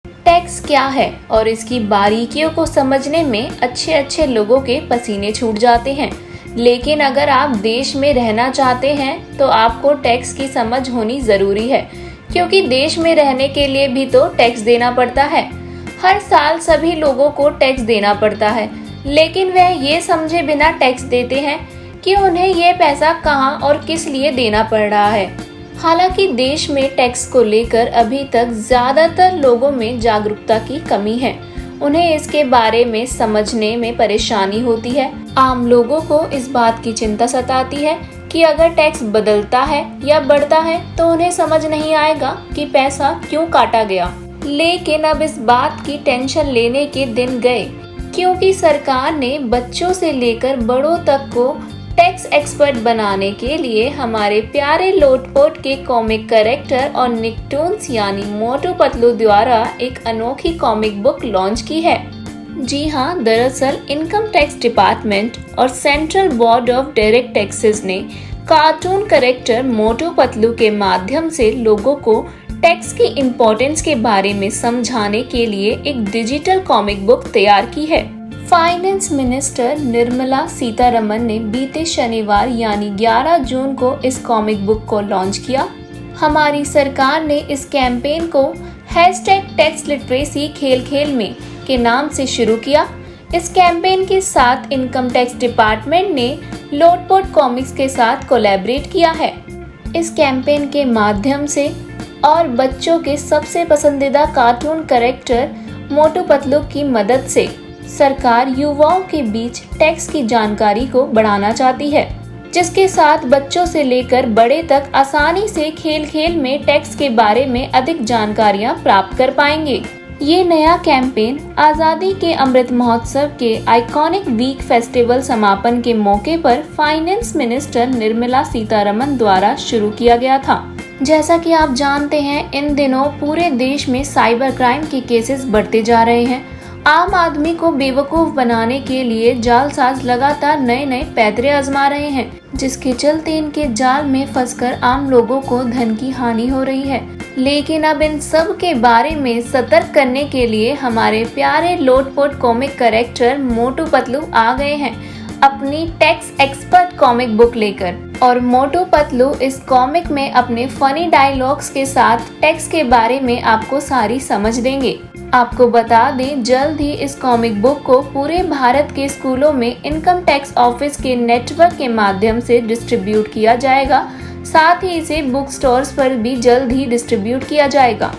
Tax क्या है और इसकी बारीकियों को समझने में अच्छे लोगों के पसीने छूट जाते हैं। लेकिन अगर आप देश में रहना चाहते हैं तो आपको टैक्स की समझ होनी जरूरी है, क्योंकि देश में रहने के लिए भी तो टैक्स देना पड़ता है। हर साल सभी लोगों को टैक्स देना पड़ता है, लेकिन वह ये समझे बिना टैक्स देते हैं कि उन्हें ये पैसा कहाँ और किस लिए देना पड़ रहा है। हालांकि देश में टैक्स को लेकर अभी तक ज्यादातर लोगों में जागरूकता की कमी है। उन्हें इसके बारे में समझने में परेशानी होती है। आम लोगों को इस बात की चिंता सताती है कि अगर टैक्स बदलता है या बढ़ता है तो उन्हें समझ नहीं आएगा कि पैसा क्यों काटा गया। लेकिन अब इस बात की टेंशन लेने के दिन गए, क्योंकि सरकार ने बच्चों से लेकर बड़ों तक को टैक्स एक्सपर्ट बनाने के लिए हमारे प्यारे लोटपोट के कॉमिक कैरेक्टर और निकटून्स यानी मोटू पतलू द्वारा एक अनोखी कॉमिक बुक लॉन्च की है। जी हाँ, दरअसल इनकम टैक्स डिपार्टमेंट और central board of direct taxes ने कार्टून कैरेक्टर मोटू पतलू के माध्यम से लोगों को टैक्स की इम्पोर्टेंस के बारे में समझाने के लिए एक डिजिटल कॉमिक बुक तैयार की है। फाइनेंस मिनिस्टर निर्मला सीतारमन ने बीते शनिवार यानी 11 जून को इस कॉमिक बुक को लॉन्च किया। हमारी सरकार ने इस कैंपेन को #टैक्स लिटरेसी खेल खेल में के नाम से शुरू किया। इस कैंपेन के साथ इनकम टैक्स डिपार्टमेंट ने लोटपोट कॉमिक्स के साथ कोलैबोरेट किया है। इस कैंपेन के माध्यम से और बच्चों के सबसे पसंदीदा कार्टून कैरेक्टर मोटू पतलू की मदद से सरकार युवाओं के बीच टैक्स की जानकारी को बढ़ाना चाहती है, जिसके साथ बच्चों से लेकर बड़े तक आसानी से खेल खेल में टैक्स के बारे में अधिक जानकारियां प्राप्त कर पाएंगे। ये नया कैंपेन आज़ादी के अमृत महोत्सव के आइकॉनिक वीक फेस्टिवल समापन के मौके पर फाइनेंस मिनिस्टर निर्मला सीतारमन द्वारा शुरू किया गया था। जैसा कि आप जानते हैं, इन दिनों पूरे देश में साइबर क्राइम के केसेस बढ़ते जा रहे हैं। आम आदमी को बेवकूफ बनाने के लिए जालसाज लगातार नए पैतरे आजमा रहे हैं, जिसके चलते इनके जाल में फंसकर आम लोगों को धन की हानि हो रही है। लेकिन अब इन सब के बारे में सतर्क करने के लिए हमारे प्यारे लोटपोट कॉमिक कैरेक्टर मोटू पतलू आ गए हैं अपनी टैक्स एक्सपर्ट कॉमिक बुक लेकर। और मोटू पतलू इस कॉमिक में अपने फनी डायलॉग्स के साथ टैक्स के बारे में आपको सारी समझ देंगे। आपको बता दें, जल्द ही इस कॉमिक बुक को पूरे भारत के स्कूलों में इनकम टैक्स ऑफिस के नेटवर्क के माध्यम से डिस्ट्रीब्यूट किया जाएगा। साथ ही इसे बुक स्टोर्स पर भी जल्द ही डिस्ट्रीब्यूट किया जाएगा।